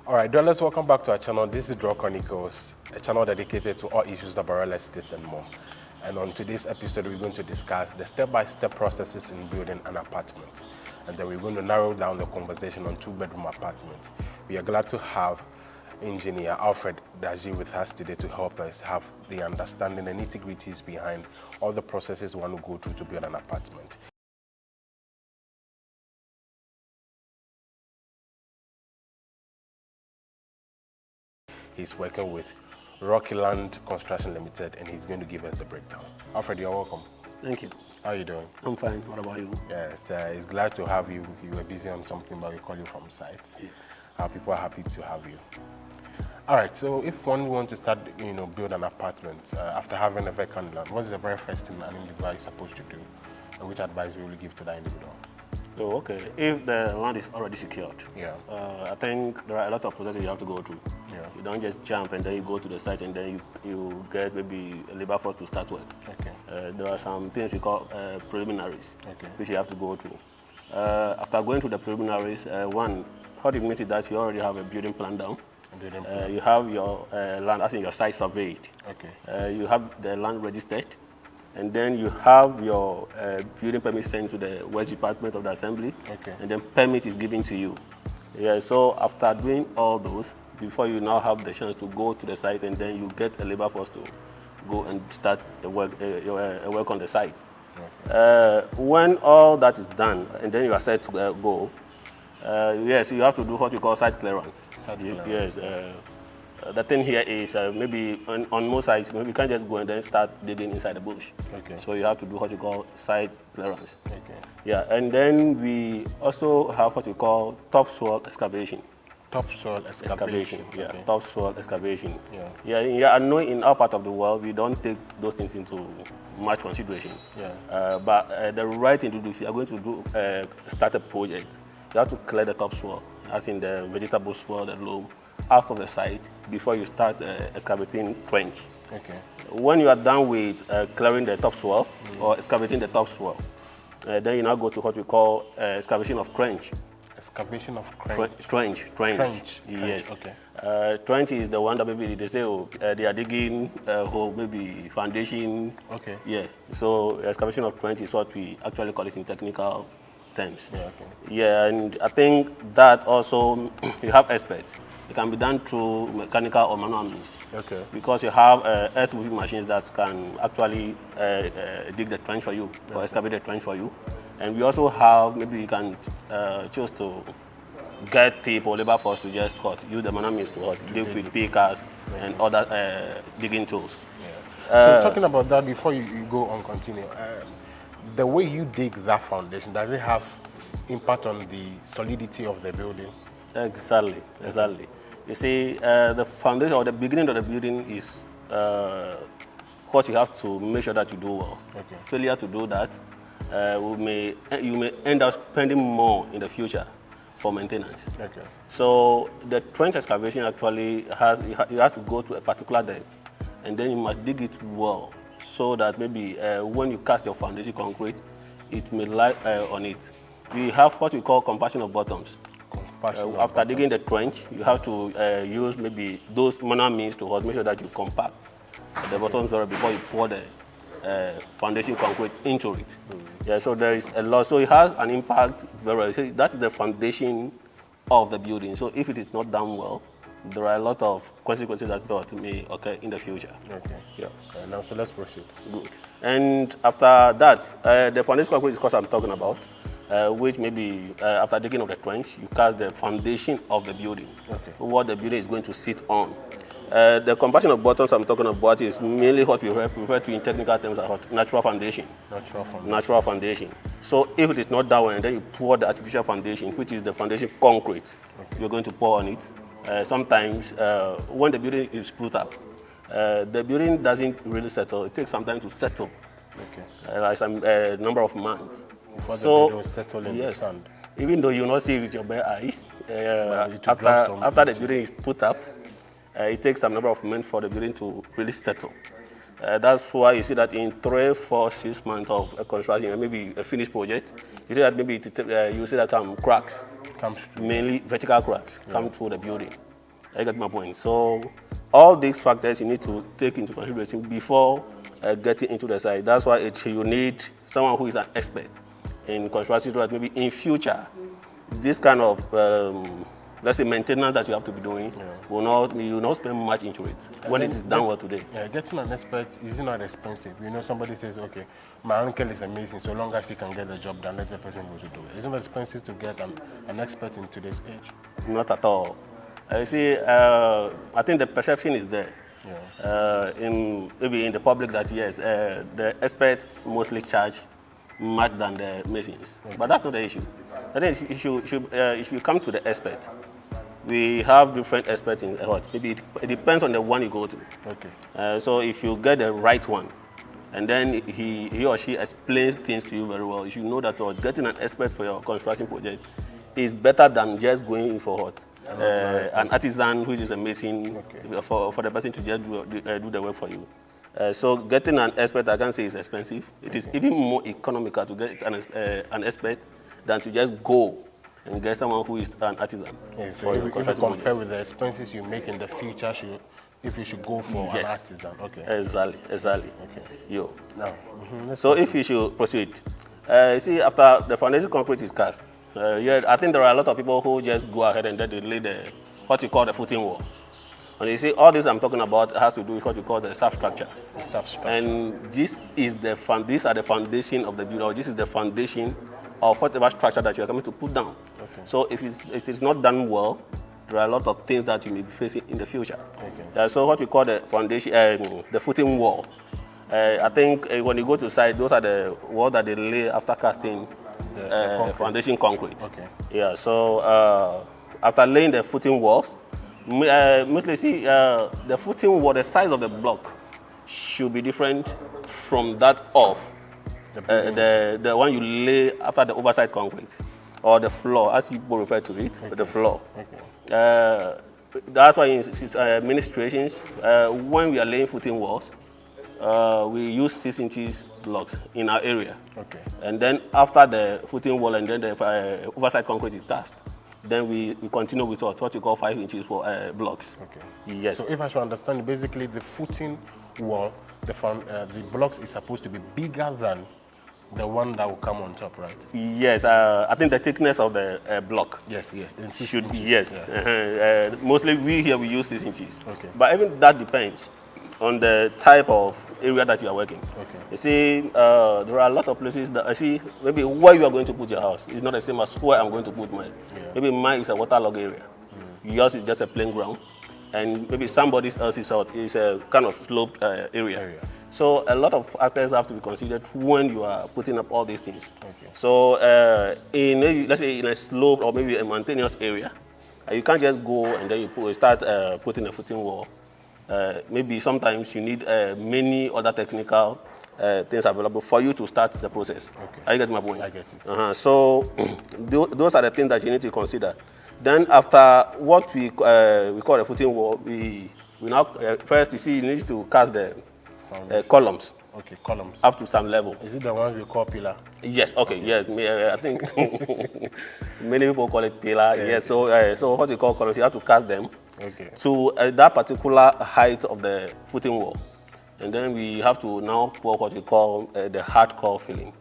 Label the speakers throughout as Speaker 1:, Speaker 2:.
Speaker 1: All right, dwellers, welcome back to our channel. This is Draw Chronicles, a channel dedicated to all issues about real estate and more. And on today's episode, we're going to discuss the step-by-step processes in building an apartment. And then we're going to narrow down the conversation on two-bedroom apartments. We are glad to have engineer Alfred Daji with us today to help us have the understanding and nitty-gritties behind all the processes one will go through to build an apartment. He's working with Rockland Construction Limited, and he's going to give us a breakdown. Alfred, you're welcome.
Speaker 2: Thank you.
Speaker 1: How are you doing?
Speaker 2: I'm fine. What about you?
Speaker 1: Yes, it's glad to have you. You were busy on something, but we call you from site. Yeah. People are happy to have you. All right, so if one wants to start, build an apartment after having a vacant land, what's the very first thing an individual is supposed to do? And which advice will you give to that individual?
Speaker 2: Oh, okay. If the land is already secured,
Speaker 1: yeah,
Speaker 2: I think there are a lot of processes you have to go through.
Speaker 1: Yeah.
Speaker 2: You don't just jump and then you go to the site and then you get maybe a labor force to start work.
Speaker 1: Okay.
Speaker 2: There are some things we call preliminaries,
Speaker 1: okay,
Speaker 2: which you have to go through. After going through the preliminaries, one, what it means is that you already have a building plan down. You have your land, as in your site surveyed.
Speaker 1: Okay.
Speaker 2: You have the land registered. And then you have your building permit sent to the West Department of the Assembly.
Speaker 1: Okay.
Speaker 2: And then permit is given to you. Yeah, so after doing all those, before you now have the chance to go to the site, and then you get a labor force to go and start the work, work on the site. Okay. When all that is done, and then you are set to go, yes, you have to do what you call site clearance. Yes. The thing here is maybe on most sites, maybe you can't just go and then start digging inside the bush.
Speaker 1: Okay.
Speaker 2: So you have to do what you call site clearance.
Speaker 1: Okay.
Speaker 2: Yeah, and then we also have what we call topsoil excavation.
Speaker 1: Topsoil excavation.
Speaker 2: Yeah,
Speaker 1: okay.
Speaker 2: Topsoil excavation.
Speaker 1: Yeah.
Speaker 2: I know in our part of the world we don't take those things into much consideration.
Speaker 1: Yeah.
Speaker 2: But the right thing to do, if you are going to do start a project, you have to clear the topsoil, as in the vegetable soil, the loam, out of the site before you start excavating trench.
Speaker 1: Okay.
Speaker 2: When you are done with clearing the topsoil or excavating the topsoil, then you now go to what we call excavation of trench.
Speaker 1: Excavation of
Speaker 2: Trench. Yes.
Speaker 1: Okay.
Speaker 2: Trench is the one that maybe they say they are digging hole, maybe foundation.
Speaker 1: Okay.
Speaker 2: Yeah. So excavation of trench is what we actually call it in technical terms.
Speaker 1: Yeah. Okay.
Speaker 2: Yeah, and I think that also you have experts. It can be done through mechanical or manual means.
Speaker 1: Okay.
Speaker 2: Because you have earth moving machines that can actually dig the trench for you, or excavate the trench for you. And we also have, maybe you can choose to get people, labor force, to just use the manual means to dig with pickers and other digging tools.
Speaker 1: Yeah. So talking about that, before you go on, continue, the way you dig that foundation, does it have impact on the solidity of the building?
Speaker 2: Exactly. You see, the foundation or the beginning of the building is what you have to make sure that you do well.
Speaker 1: Okay.
Speaker 2: Failure to do that, you may end up spending more in the future for maintenance.
Speaker 1: Okay.
Speaker 2: So the trench excavation actually you have to go to a particular depth, and then you must dig it well, so that maybe when you cast your foundation concrete, it may lie on it. We have what we call compaction of bottoms. After digging the trench, you have to use maybe those manual means to make sure that you compact the bottoms before you pour the foundation concrete into it. Yeah, so there is a lot. So it has an impact. That's the foundation of the building. So if it is not done well, there are a lot of consequences that may occur in the future.
Speaker 1: Okay.
Speaker 2: Yeah.
Speaker 1: Now, so let's proceed.
Speaker 2: Good. And after that, the foundation concrete is what I'm talking about. Which maybe after digging of the trench, you cast the foundation of the building, what the building is going to sit on. The compaction of bottoms I'm talking about is mainly what we refer to in technical terms as natural foundation. Natural foundation. So if it is not that one, and then you pour the artificial foundation, which is the foundation concrete, you're going to pour on it. Sometimes when the building is put up, the building doesn't really settle. It takes some time to settle. Like some number of months.
Speaker 1: Before the building will settle in the sand.
Speaker 2: Even though you not see it with your bare eyes, after the building is put up, it takes some number of months for the building to really settle. That's why you see that in 3, 4, 6 months of construction, maybe a finished project, you see that maybe you see that cracks, mainly vertical cracks, come through the building. I get my point. So all these factors you need to take into consideration before getting into the site. That's why you need someone who is an expert in construction, so that maybe in future, this kind of let's say maintenance that you have to be doing you will not spend much into it when it is done well today.
Speaker 1: Yeah, getting an expert is not expensive. You know, somebody says, okay, my uncle is amazing, so long as he can get the job done, let the person go to do it. Isn't it expensive to get an expert in today's age?
Speaker 2: Not at all. You see, I think the perception is there. Maybe in the public that yes, the experts mostly charge much than the masons, but that's not the issue. I think if you come to the expert, we have different experts in what. Maybe it depends on the one you go to.
Speaker 1: Okay.
Speaker 2: So if you get the right one, and then he or she explains things to you very well, you should know that getting an expert for your construction project is better than just going in for what. An artisan who is a mason, for the person to just do the work for you. So getting an expert, I can say, is expensive. It is even more economical to get an expert than to just go and get someone who is an artisan.
Speaker 1: Yeah, so if you compare with the expenses you make in the future, if you should go for an artisan. Okay.
Speaker 2: Exactly.
Speaker 1: Okay.
Speaker 2: Yo.
Speaker 1: Now,
Speaker 2: so if you should proceed, see, after the foundation concrete is cast, I think there are a lot of people who just go ahead and then they lay what you call the footing wall. And you see, all this I'm talking about has to do with what you call the substructure.
Speaker 1: The substructure.
Speaker 2: And these are the foundation of the building. This is the foundation of whatever structure that you are coming to put down.
Speaker 1: Okay.
Speaker 2: So if it's not done well, there are a lot of things that you may be facing in the future.
Speaker 1: Okay.
Speaker 2: So what we call the foundation, the footing wall. I think when you go to site, those are the walls that they lay after casting the foundation concrete.
Speaker 1: Okay.
Speaker 2: Yeah. So after laying the footing walls, mostly see the footing wall, the size of the block should be different from that of the one you lay after the oversight concrete, or the floor, as people refer to it, the floor.
Speaker 1: Okay.
Speaker 2: That's why in administrations, when we are laying footing walls, we use 6 inches blocks in our area.
Speaker 1: Okay.
Speaker 2: And then after the footing wall and then the oversight concrete is cast, then we continue with what you call 5 inches for blocks.
Speaker 1: Okay.
Speaker 2: Yes.
Speaker 1: So if I should understand, basically the footing wall, the blocks is supposed to be bigger than the one that will come on top, right?
Speaker 2: Yes. I think the thickness of the block.
Speaker 1: Yes.
Speaker 2: Should be, yes. Yeah. Mostly we use 6 inches.
Speaker 1: Okay.
Speaker 2: But even that depends on the type of area that you are working.
Speaker 1: Okay.
Speaker 2: You see, there are a lot of places that I see maybe where you are going to put your house is not the same as where I'm going to put mine.
Speaker 1: Yeah.
Speaker 2: Maybe mine is a waterlogged area. Yours is just a plain ground. And maybe somebody else's is a kind of sloped area. So a lot of factors have to be considered when you are putting up all these things.
Speaker 1: Okay.
Speaker 2: So let's say in a slope or maybe a mountainous area, you can't just go and then you start putting a footing wall. Maybe sometimes you need many other technical things available for you to start the process.
Speaker 1: Okay.
Speaker 2: Are you getting my point?
Speaker 1: I get it.
Speaker 2: So those are the things that you need to consider. Then after what we call a footing wall, we now first you need to cast the columns.
Speaker 1: Okay, columns.
Speaker 2: Up to some level.
Speaker 1: Is it the ones we call pillar?
Speaker 2: Yes. Okay. Yes. I think many people call it pillar.
Speaker 1: Yeah,
Speaker 2: yes. So what you call columns, you have to cast them to that particular height of the footing wall, and then we have to now pour what we call the hardcore filling.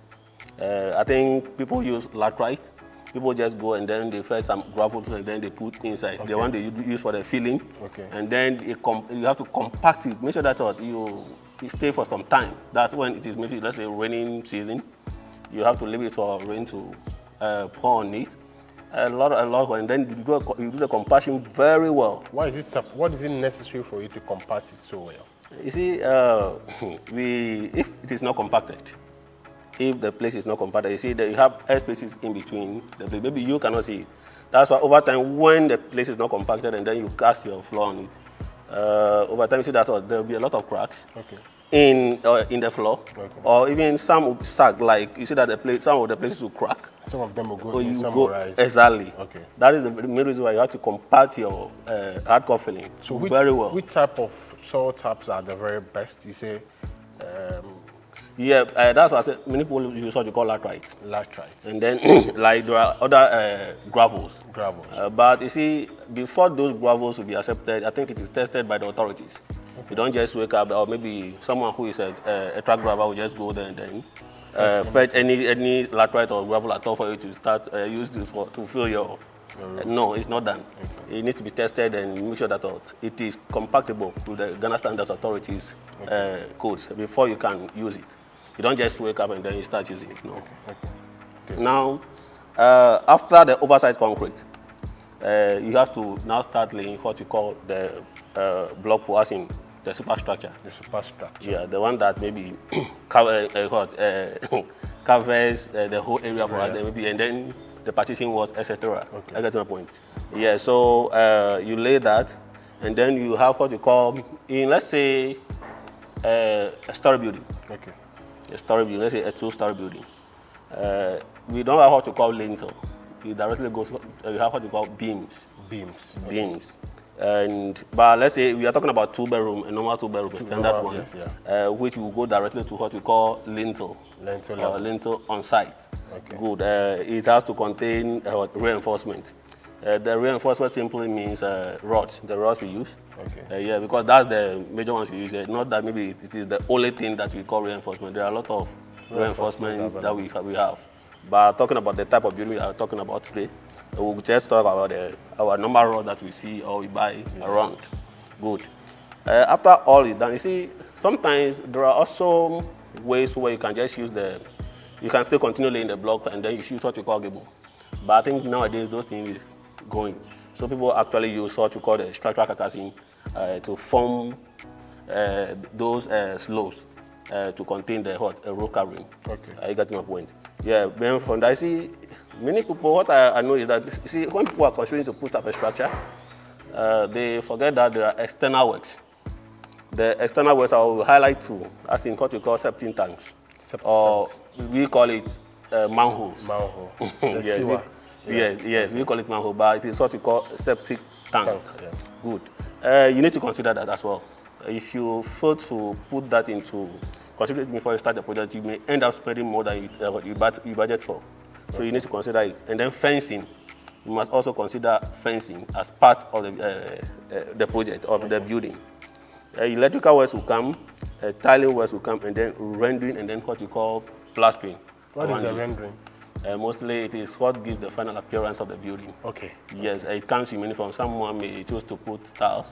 Speaker 2: I think people use laterite. People just go and then they fill some gravel and then they put inside. The one they use for the filling.
Speaker 1: Okay.
Speaker 2: And then you have to compact it. Make sure that you stay for some time. That's when it is maybe, let's say, raining season. You have to leave it for rain to pour on it. A lot, and then you do the compaction very well.
Speaker 1: What is it necessary for you to compact it so well?
Speaker 2: You see, if it is not compacted, if the place is not compacted, you see that you have air spaces in between. Maybe you cannot see it. That's why over time, when the place is not compacted and then you cast your floor on it, over time you see that there will be a lot of cracks in the floor, or even some will sag. Like you see that some of the places will crack.
Speaker 1: Some of them will go in, some will rise.
Speaker 2: Exactly.
Speaker 1: Okay.
Speaker 2: That is the main reason why you have to compact your hardcore filling very well.
Speaker 1: Which type of soil taps are the very best? You say
Speaker 2: Yeah, that's what I said. Many people use what you call laterite.
Speaker 1: Laterite.
Speaker 2: And then, like, there are other gravels.
Speaker 1: Gravels.
Speaker 2: But you see, before those gravels will be accepted, I think it is tested by the authorities. You don't just wake up, or maybe someone who is a truck driver will just go there and then fetch any laterite or gravel at all for you to start use this to fill your. No, it's not done. Okay. It needs to be tested and make sure that it is compatible with the Ghana Standards Authorities codes before you can use it. You don't just wake up and then you start using it. No. Okay. Now, after the oversized concrete, you have to now start laying what you call the block pour, as in the superstructure.
Speaker 1: The superstructure.
Speaker 2: Yeah, the one that maybe covers the whole area for us, maybe, and then the partition walls, etc. Okay. I get my point. Yeah, so you lay that, and then you have what you call, let's say, a story building.
Speaker 1: Okay.
Speaker 2: A story building, let's say a two-story building. We don't have what you call lintel. You directly go, you have what you call beams.
Speaker 1: Beams.
Speaker 2: Okay. Beams. But let's say we are talking about two-bedroom, a normal two-bedroom, a standard one, yes, yeah. Which will go directly to what we call lintel. Lintel on site. Okay. Good. It has to contain reinforcement. The reinforcement simply means rods, the rods we use. Okay. Yeah, because that's the major ones we use. Not that maybe it is the only thing that we call reinforcement. There are a lot of reinforcements that we have. But talking about the type of building we are talking about today, we'll just talk about our normal rod that we see or we buy around. Good. After all is done, you see, sometimes there are also ways where you can just use you can still continue laying the block and then you use what you call gable. But I think nowadays those things is going. So people actually use what you call the structural carcassing to form those slopes to contain the road covering. Okay. You got my point. Yeah, then from that, I see many people, what I know is that, you see, when people are considering to put up a structure, they forget that there are external works. The external works I will highlight two, as in what we call septic tanks. We call it manholes.
Speaker 1: Manhole.
Speaker 2: Yes, we call it manhole, but it is what we call septic tank. Yeah. Good. You need to consider that as well. If you fail to put that into consideration before you start the project, you may end up spending more than you budget for. So you need to consider it. And then fencing. You must also consider fencing as part of the project, of the building. Electrical works will come, tiling works will come, and then rendering, and then what you call plastering.
Speaker 1: What is the rendering?
Speaker 2: Mostly it is what gives the final appearance of the building.
Speaker 1: Okay.
Speaker 2: Yes, it comes in many forms. Someone may choose to put tiles.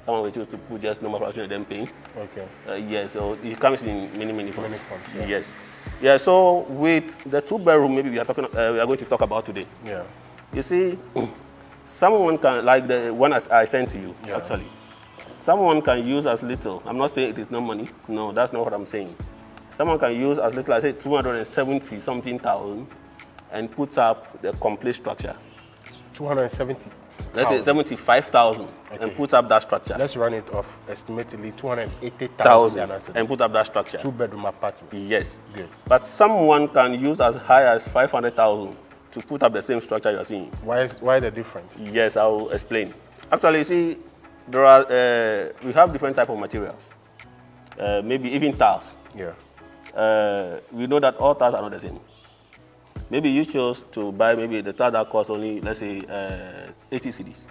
Speaker 2: Someone may choose to put just normal plastering and then paint. Okay. Yes, so it comes in many forms. Yeah. Yes. Yeah, so with the two-bedroom, maybe we are going to talk about today.
Speaker 1: Yeah.
Speaker 2: You see, someone can, like the one I sent to you, actually. Someone can use as little. I'm not saying it is no money. No, that's not what I'm saying. Someone can use as little, I say 270 something thousand, and put up the complete structure.
Speaker 1: 270.
Speaker 2: Let's say 75,000, and put up that structure.
Speaker 1: Let's run it off. Estimately 280,000
Speaker 2: and put up that structure.
Speaker 1: Two-bedroom apartment.
Speaker 2: Yes.
Speaker 1: Good.
Speaker 2: But someone can use as high as 500,000 to put up the same structure you're seeing.
Speaker 1: Why the difference?
Speaker 2: Yes, I will explain. Actually, you see, there are we have different type of materials. Maybe even tiles.
Speaker 1: Yeah.
Speaker 2: We know that all tiles are not the same. Maybe you chose to buy maybe the tile that costs only, let's say, 80 cedis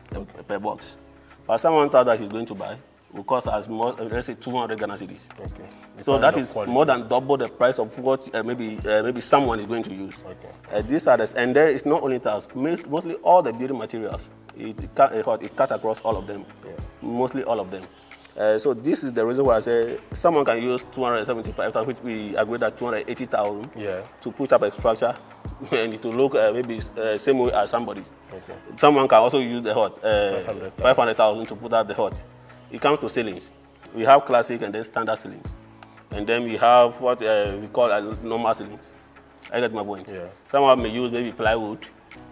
Speaker 2: per box. But someone tile that he's going to buy will cost as more, let's say, 200 Ghana cedis. Okay. So that is more than double the price of what maybe someone is going to use. Okay. These are and there is not only tiles, mostly all the building materials. It cuts across all of them, mostly all of them. So this is the reason why I say someone can use 275,000, which we agreed at 280,000 to put up a structure and to look maybe same way as somebody's. Okay. Someone can also use the 500,000 to put up the hut. It comes to ceilings. We have classic and then standard ceilings. And then we have what we call normal ceilings. I get my point. Yeah. Someone may use maybe plywood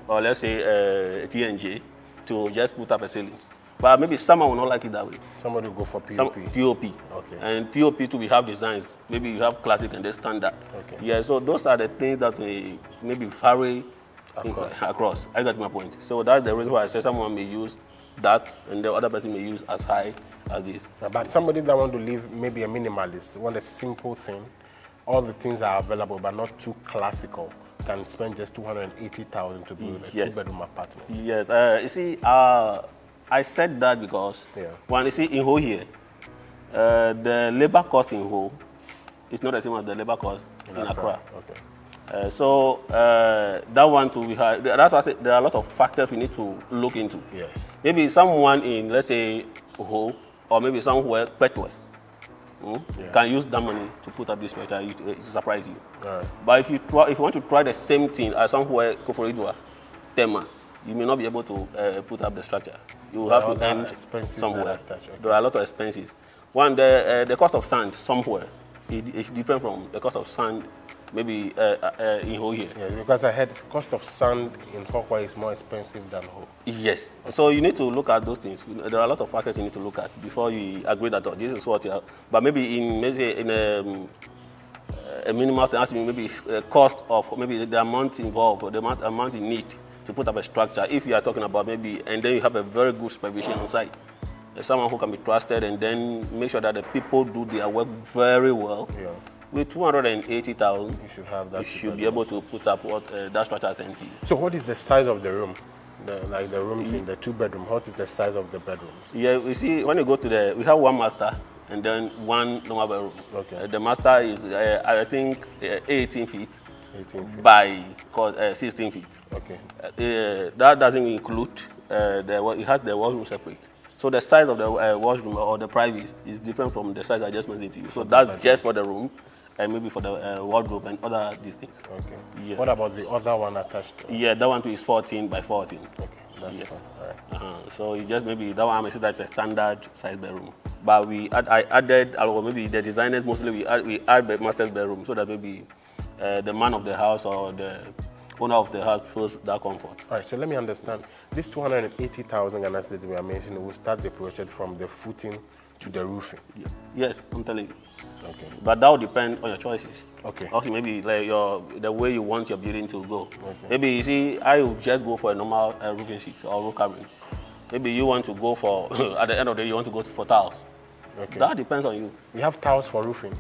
Speaker 2: or let's say TNJ to just put up a ceiling. But maybe someone will not like it that way.
Speaker 1: Somebody will go for POP.
Speaker 2: POP. Okay. And POP too, we have designs. Maybe you have classic and then standard. Okay. Yeah, so those are the things that we maybe vary across. I got my point. So that's the reason why I say someone may use that and the other person may use as high as this.
Speaker 1: But somebody that want to live maybe a minimalist, want a simple thing, all the things are available but not too classical, can spend just 280,000 to build a
Speaker 2: Yes.
Speaker 1: 2-bedroom apartment.
Speaker 2: Yes, you see, I said that because when you see in Ho here, the labor cost in Ho is not the same as the labor cost in Accra.
Speaker 1: Okay.
Speaker 2: That one too, we have. That's why I said there are a lot of factors we need to look into.
Speaker 1: Yes.
Speaker 2: Maybe someone in, let's say, Ho, or maybe somewhere, Petwe, can use that money to put up this structure. It surprise you.
Speaker 1: Right.
Speaker 2: But if you want to try the same thing as somewhere, Koforidua, Tema, you may not be able to put up the structure. You will have to end somewhere. There are a lot of expenses. One, the cost of sand somewhere is different from the cost of sand maybe in Ho here.
Speaker 1: Yeah, because I heard the cost of sand in Hokwa is more expensive than Ho.
Speaker 2: Yes. So you need to look at those things. There are a lot of factors you need to look at before you agree that this is what you have. But maybe in a minimal thing, maybe cost of maybe the amount involved or the amount you need to put up a structure. If you are talking about maybe, and then you have a very good supervision on site. Someone who can be trusted, and then make sure that the people do their work very well. Yeah. With 280,000, you should have that. You should be able to put up what that structure sent you.
Speaker 1: So, what is the size of the room? Like the rooms in the 2-bedroom. What is the size of the bedrooms?
Speaker 2: Yeah, we see when you go to we have one master and then one normal bedroom.
Speaker 1: Okay.
Speaker 2: The master is I think 18 feet.
Speaker 1: 18 feet.
Speaker 2: By 16 feet.
Speaker 1: Okay.
Speaker 2: That doesn't include it has the washroom separate. So the size of the washroom or the private is different from the size I just mentioned to you. So that's just for the room and maybe for the wardrobe and other these things.
Speaker 1: Okay.
Speaker 2: Yes.
Speaker 1: What about the other one attached?
Speaker 2: Yeah, that one too is 14 by 14.
Speaker 1: Okay, that's fine. All right.
Speaker 2: So you just maybe that one I may say that's a standard size bedroom. But I added, or maybe the designers mostly we add the master's bedroom so that maybe the man of the house or the owner of the house feels that comfort.
Speaker 1: All right, so let me understand. This 280,000 Ghana cedis we are mentioning will start the project from the footing to the roofing.
Speaker 2: Yeah. Yes, I'm telling you.
Speaker 1: Okay.
Speaker 2: But that will depend on your choices.
Speaker 1: Okay.
Speaker 2: Also, maybe like the way you want your building to go.
Speaker 1: Okay.
Speaker 2: Maybe you see, I will just go for a normal roofing sheet or roof covering. Maybe you want to go for at the end of the day you want to go for tiles. Okay. That depends on you.
Speaker 1: We have tiles for roofing.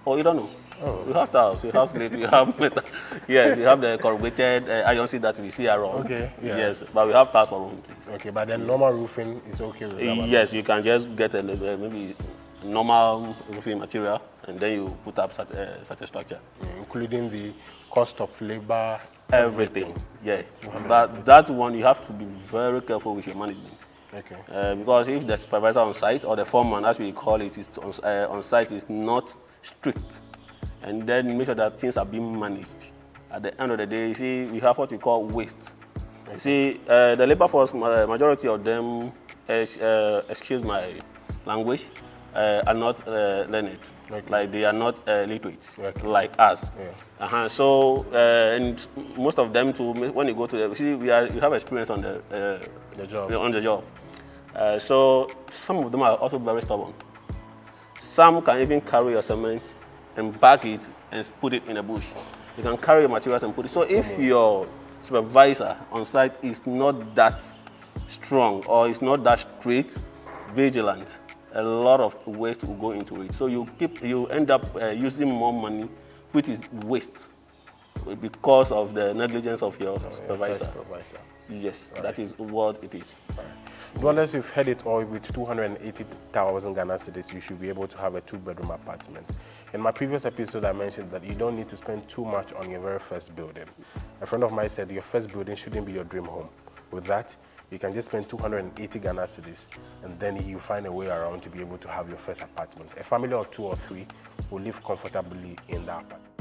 Speaker 2: Oh, you don't know? Oh. We have tiles, we have slate, we have metal. Yes, we have the corrugated iron sheet that we see around.
Speaker 1: Okay. Yeah.
Speaker 2: Yes, but we have tiles for roofing, please.
Speaker 1: Okay, but then normal roofing is okay with that?
Speaker 2: Yes, you can just get maybe normal roofing material and then you put up such a structure.
Speaker 1: Including the cost of labor,
Speaker 2: everything. Yeah, but that one you have to be very careful with your management.
Speaker 1: Okay.
Speaker 2: Because if the supervisor on site or the foreman, as we call it, is on site is not strict, and then make sure that things are being managed. At the end of the day, you see, we have what we call waste. Okay. You see, the labor force, majority of them, excuse my language, are not learned. Okay. Like they are not literate, like us. Yeah. So, and most of them too, when you go to the, see, you have experience on the job. On the job. So some of them are also very stubborn. Some can even carry your cement and bag it and put it in a bush. You can carry your materials and put it. So if your supervisor on site is not that strong or is not that straight, vigilant, a lot of waste will go into it. So you end up using more money, which is waste, because of the negligence of your supervisor. Yes, that is what it is.
Speaker 1: Dwellers, you've heard it all. With 280,000 Ghana cedis, you should be able to have a 2-bedroom apartment. In my previous episode, I mentioned that you don't need to spend too much on your very first building. A friend of mine said your first building shouldn't be your dream home. With that, you can just spend 280 Ghana cedis, and then you find a way around to be able to have your first apartment. A family of 2 or 3 will live comfortably in that apartment.